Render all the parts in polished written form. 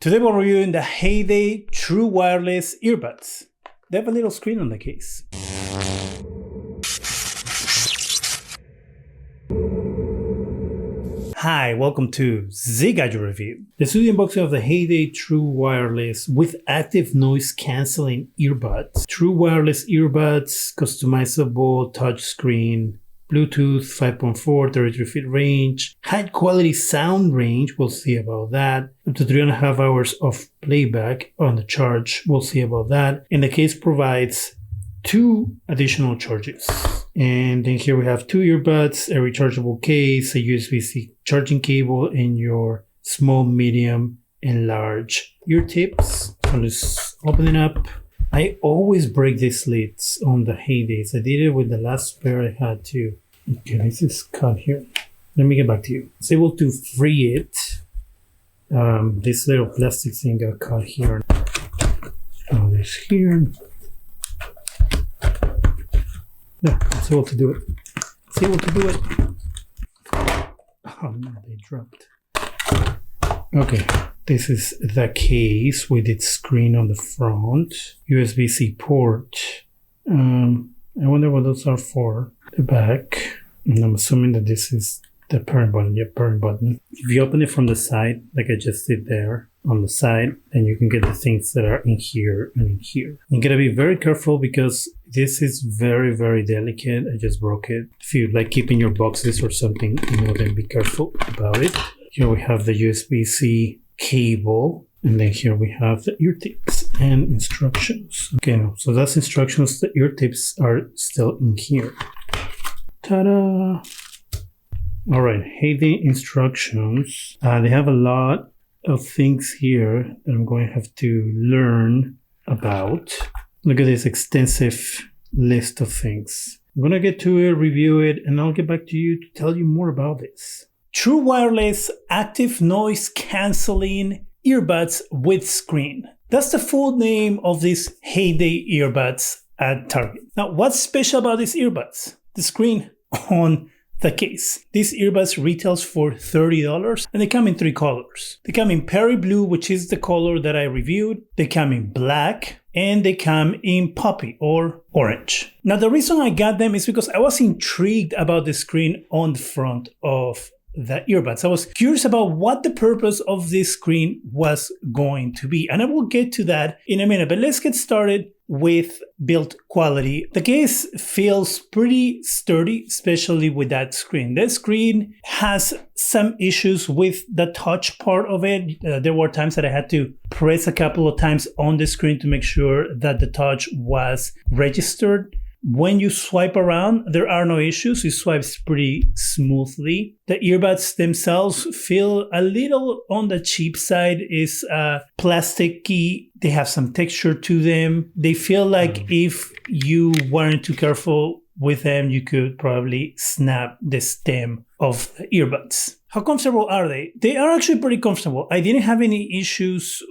Today we're reviewing the Heyday True Wireless Earbuds. They have a little screen on the case. Hi, welcome to ZGadgetReview. The studio unboxing of the Heyday True Wireless with active noise cancelling earbuds. True wireless earbuds, customizable touchscreen, Bluetooth 5.4, 33 feet range, high quality sound range, we'll see about that. Up to 3.5 hours of playback on the charge, we'll see about that. And the case provides 2 additional charges. And then here we have 2 earbuds, a rechargeable case, a USB-C charging cable, and your small, medium, and large ear tips. So let's open it up. I always break these lids on the Heydays. I did it with the last pair I had too. Okay, this is cut here. Let me get back to you. I was able to free it. This little plastic thing got cut here. Oh, this here. Yeah, I was able to do it. Oh no, they dropped. Okay, this is the case with its screen on the front. USB-C port. I wonder what those are for. The back. And I'm assuming that this is the parent button. Yep, parent button. If you open it from the side, like I just did there, on the side, then you can get the things that are in here and in here. You gotta be very careful because this is very, very delicate. I just broke it. If you like keeping your boxes or something, you know, then be careful about it. Here we have the USB-C cable, and then here we have the ear tips and instructions. Okay, so that's instructions. The ear tips are still in here. Ta-da! All right, Heyday instructions. They have a lot of things here that I'm going to have to learn about. Look at this extensive list of things. I'm going to get to it, review it, and I'll get back to you to tell you more about this. True wireless active noise cancelling earbuds with screen. That's the full name of these Heyday earbuds at Target. Now, what's special about these earbuds? The screen on the case. These earbuds retails for $30 and they come in 3 colors. They come in Perry Blue, which is the color that I reviewed. They come in black and they come in poppy or orange. Now, the reason I got them is because I was intrigued about the screen on the front of the earbuds. I was curious about what the purpose of this screen was going to be, and I will get to that in a minute, but let's get started with build quality. The case feels pretty sturdy, especially with that screen. That screen has some issues with the touch part of it. There were times that I had to press a couple of times on the screen to make sure that the touch was registered. When you swipe around, there are no issues. It swipes pretty smoothly. The earbuds themselves feel a little on the cheap side. It's plasticky. They have some texture to them. They feel like if you weren't too careful with them, you could probably snap the stem of the earbuds. How comfortable are they? They are actually pretty comfortable. I didn't have any issues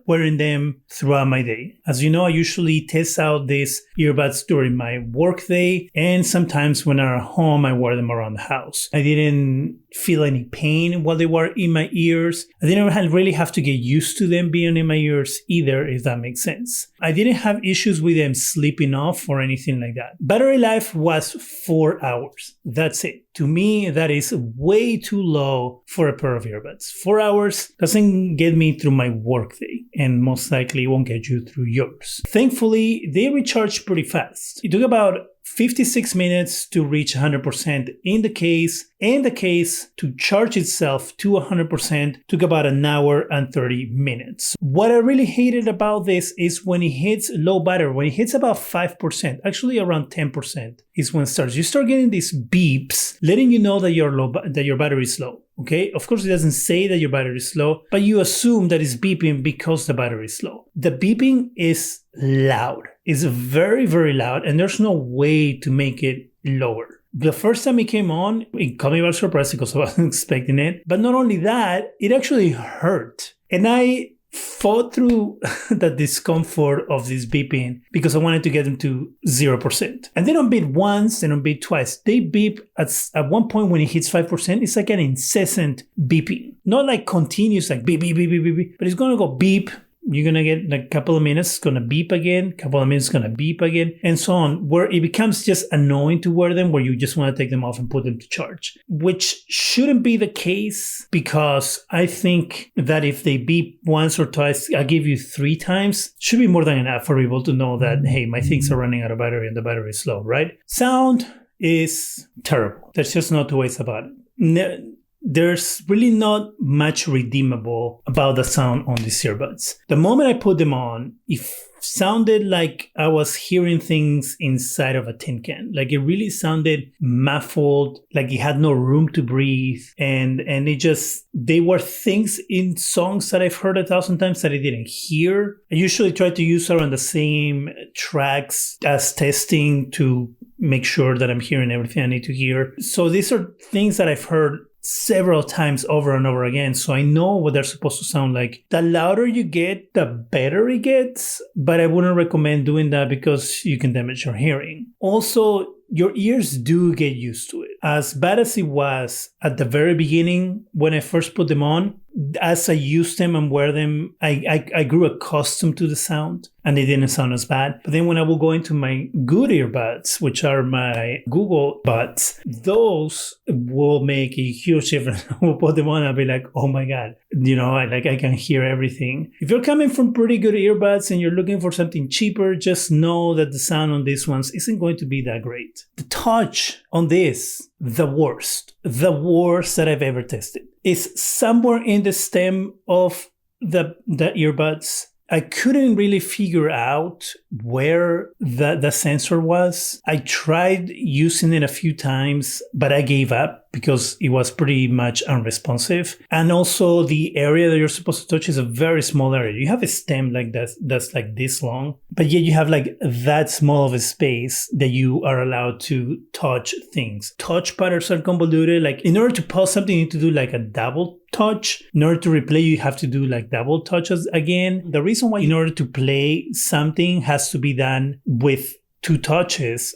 wearing them throughout my day. As you know, I usually test out these earbuds during my work day, and sometimes when I'm at home, I wear them around the house. I didn't feel any pain while they were in my ears. I didn't really have to get used to them being in my ears either, if that makes sense. I didn't have issues with them slipping off or anything like that. Battery life was 4 hours. That's it. To me, that is way too low for a pair of earbuds. 4 hours doesn't get me through my workday, and most likely won't get you through yours. Thankfully, they recharge pretty fast. It took about 56 minutes to reach 100% in the case, and the case to charge itself to 100% took about 1 hour and 30 minutes. What I really hated about this is when it hits low battery, when it hits about 5%, actually around 10% is when it starts. You start getting these beeps letting you know that your battery is low. Okay, of course it doesn't say that your battery is slow, but you assume that it's beeping because the battery is low. The beeping is loud. It's very, very loud, and there's no way to make it lower. The first time it came on, it caught me by surprise because I wasn't expecting it. But not only that, it actually hurt. And I fought through the discomfort of this beeping because I wanted to get them to 0%. And they don't beep once, they don't beep twice. They beep at one point when it hits 5%, it's like an incessant beeping. Not like continuous, like beep, beep, beep, beep, beep, beep, but it's going to go beep. You're going to get like a couple of minutes, it's going to beep again, couple of minutes, going to beep again, and so on, where it becomes just annoying to wear them, where you just want to take them off and put them to charge, which shouldn't be the case, because I think that if they beep once or twice, I give you 3 times, should be more than enough for people to know that, hey, my things are running out of battery and the battery is low, right? Sound is terrible. There's just no two ways about it. There's really not much redeemable about the sound on these earbuds. The moment I put them on, it sounded like I was hearing things inside of a tin can. Like it really sounded muffled, like it had no room to breathe. And they were things in songs that I've heard 1,000 times that I didn't hear. I usually try to use around the same tracks as testing to make sure that I'm hearing everything I need to hear. So these are things that I've heard several times over and over again, so I know what they're supposed to sound like. The louder you get, the better it gets, but I wouldn't recommend doing that because you can damage your hearing. Also, your ears do get used to it. As bad as it was at the very beginning when I first put them on, as I use them and wear them, I grew accustomed to the sound and they didn't sound as bad. But then when I will go into my good earbuds, which are my Google buds, those will make a huge difference. I will put them on and I'll be like, oh my God, I can hear everything. If you're coming from pretty good earbuds and you're looking for something cheaper, just know that the sound on these ones isn't going to be that great. The touch on this, the worst that I've ever tested, is somewhere in the stem of the earbuds. I couldn't really figure out where the sensor was. I tried using it a few times, but I gave up because it was pretty much unresponsive. And also the area that you're supposed to touch is a very small area. You have a stem like that's like this long, but yet you have like that small of a space that you are allowed to touch things. Touch patterns are convoluted. Like in order to pause something, you need to do like a double touch. In order to replay, you have to do like double touches again. The reason why in order to play something has to be done with 2 touches,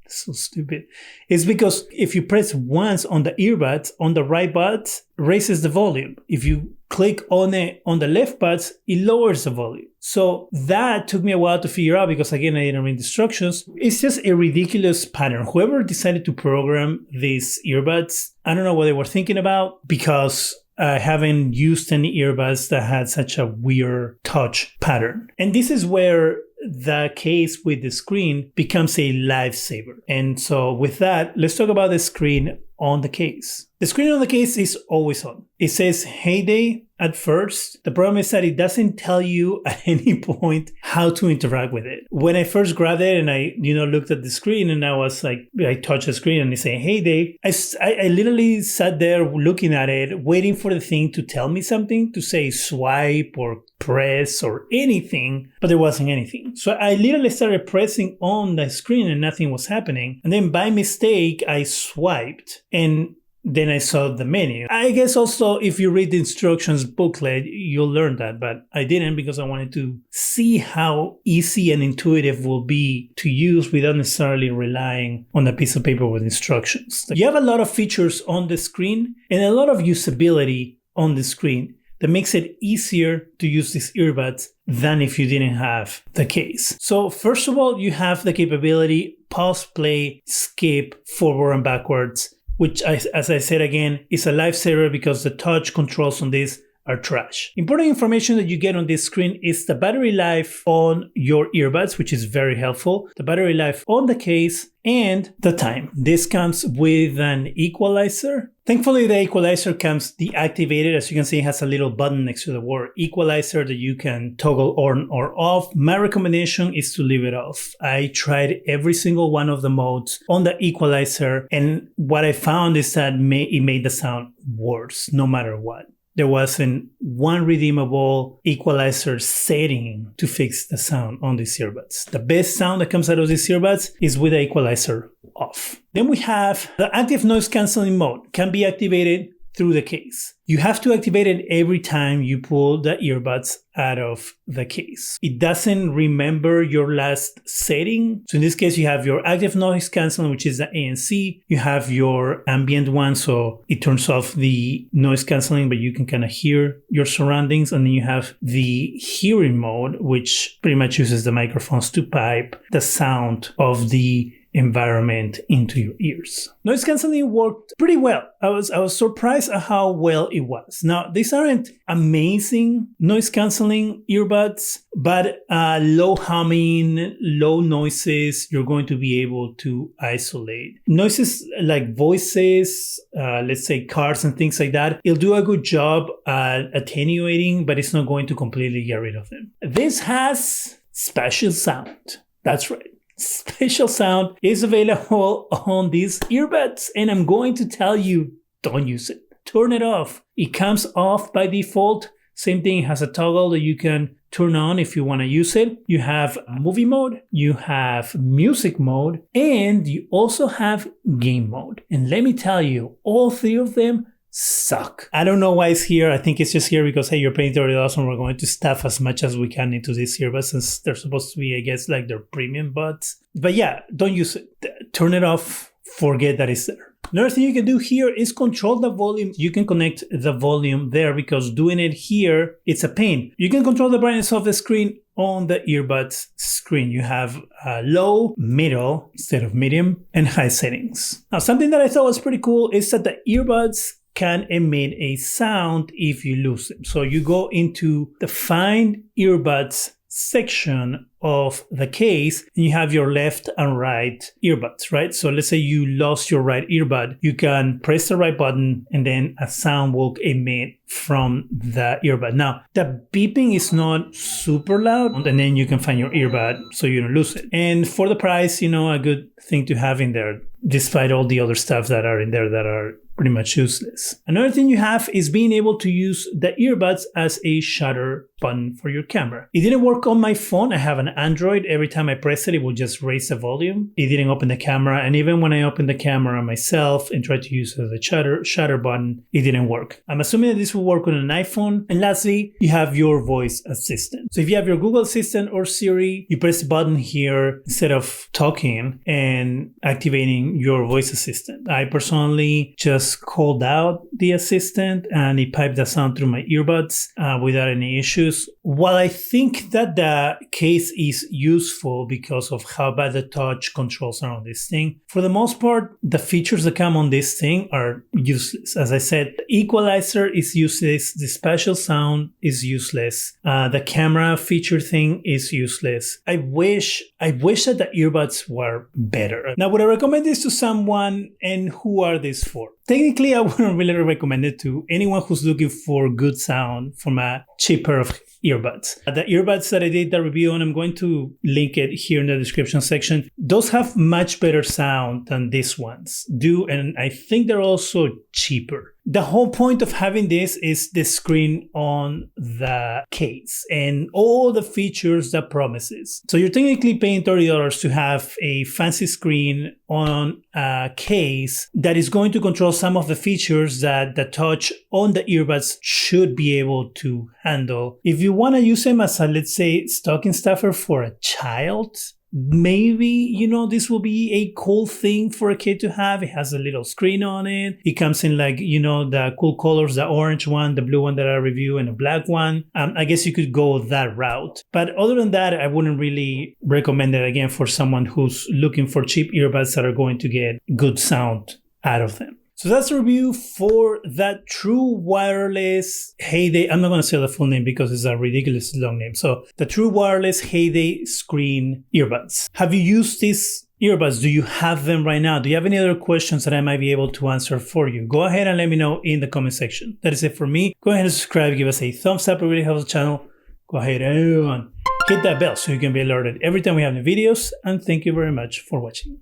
so stupid, is because if you press once on the earbuds, on the right buds, raises the volume. If you click on the left buds, it lowers the volume. So that took me a while to figure out because, again, I didn't read instructions. It's just a ridiculous pattern. Whoever decided to program these earbuds, I don't know what they were thinking about, because I haven't used any earbuds that had such a weird touch pattern. And this is where the case with the screen becomes a lifesaver. And so with that, let's talk about the screen on the case. The screen on the case is always on. It says Heyday at first. The problem is that it doesn't tell you at any point how to interact with it. When I first grabbed it and I, looked at the screen and I was like, I touched the screen and it said Heyday, I literally sat there looking at it, waiting for the thing to tell me something, to say swipe or press or anything, but there wasn't anything. So I literally started pressing on the screen and nothing was happening. And then by mistake, I swiped and then I saw the menu. I guess also if you read the instructions booklet, you'll learn that, but I didn't because I wanted to see how easy and intuitive will be to use without necessarily relying on a piece of paper with instructions. You have a lot of features on the screen and a lot of usability on the screen that makes it easier to use these earbuds than if you didn't have the case. So first of all, you have the capability pause, play, skip, forward and backwards, which, as I said again, is a lifesaver because the touch controls on this are trash. Important information that you get on this screen is the battery life on your earbuds, which is very helpful, the battery life on the case, and the time. This comes with an equalizer. Thankfully, the equalizer comes deactivated. As you can see, it has a little button next to the word equalizer that you can toggle on or off. My recommendation is to leave it off. I tried every single one of the modes on the equalizer, and what I found is that it made the sound worse no matter what. There wasn't one redeemable equalizer setting to fix the sound on these earbuds. The best sound that comes out of these earbuds is with the equalizer off. Then we have the active noise cancelling mode. Can be activated through the case. You have to activate it every time you pull the earbuds out of the case. It doesn't remember your last setting. So in this case, you have your active noise canceling, which is the ANC. You have your ambient one, so it turns off the noise canceling, but you can kind of hear your surroundings. And then you have the hearing mode, which pretty much uses the microphones to pipe the sound of the environment into your ears. Noise cancelling worked pretty well. I was surprised at how well it was. Now, these aren't amazing noise cancelling earbuds, but low humming, low noises, you're going to be able to isolate. Noises like voices, let's say cars and things like that, it'll do a good job at attenuating, but it's not going to completely get rid of them. This has spatial sound. That's right. Spatial sound is available on these earbuds, and I'm going to tell you, don't use it. Turn it off. It comes off by default. Same thing, it has a toggle that you can turn on if you want to use it. You have movie mode, you have music mode, and you also have game mode. And let me tell you, all three of them suck. I don't know why it's here. I think it's just here because, hey, you're paying $30 and we're going to stuff as much as we can into these earbuds since they're supposed to be, I guess, like their premium buds. But yeah, don't use it. Turn it off. Forget that it's there. Another thing you can do here is control the volume. You can connect the volume there because doing it here, it's a pain. You can control the brightness of the screen on the earbuds screen. You have low, middle instead of medium, and high settings. Now, something that I thought was pretty cool is that the earbuds can emit a sound if you lose them. So you go into the Find Earbuds section of the case and you have your left and right earbuds, right? So let's say you lost your right earbud, you can press the right button and then a sound will emit from the earbud. Now, the beeping is not super loud, and then you can find your earbud so you don't lose it. And for the price, a good thing to have in there, despite all the other stuff that are in there that are pretty much useless. Another thing you have is being able to use the earbuds as a shutter button for your camera. It didn't work on my phone. I have an Android. Every time I press it, it will just raise the volume. It didn't open the camera. And even when I opened the camera myself and tried to use it as a shutter button, it didn't work. I'm assuming that this will work on an iPhone. And lastly, you have your voice assistant. So if you have your Google Assistant or Siri, you press the button here instead of talking and activating your voice assistant. I personally just called out the assistant and it piped the sound through my earbuds without any issues. While I think that the case is useful because of how bad the touch controls are on this thing, for the most part, the features that come on this thing are useless. As I said, the equalizer is useless, the spatial sound is useless, the camera feature thing is useless. I wish that the earbuds were better. Now, would I recommend this to someone, and who are these for? Technically, I wouldn't really recommend it to anyone who's looking for good sound from a cheap pair of earbuds. The earbuds that I did the review on, I'm going to link it here in the description section. Those have much better sound than these ones do, and I think they're also cheaper. The whole point of having this is the screen on the case and all the features that promises. So you're technically paying $30 to have a fancy screen on a case that is going to control some of the features that the touch on the earbuds should be able to handle. If you want to use them as a, let's say, stocking stuffer for a child, maybe, this will be a cool thing for a kid to have. It has a little screen on it. It comes in like, the cool colors, the orange one, the blue one that I review, and a black one. I guess you could go that route. But other than that, I wouldn't really recommend it again for someone who's looking for cheap earbuds that are going to get good sound out of them. So that's a review for that True Wireless Heyday. I'm not going to say the full name because it's a ridiculously long name. So the True Wireless Heyday Screen Earbuds. Have you used these earbuds? Do you have them right now? Do you have any other questions that I might be able to answer for you? Go ahead and let me know in the comment section. That is it for me. Go ahead and subscribe. Give us a thumbs up. It really helps the channel. Go ahead and hit that bell so you can be alerted every time we have new videos. And thank you very much for watching.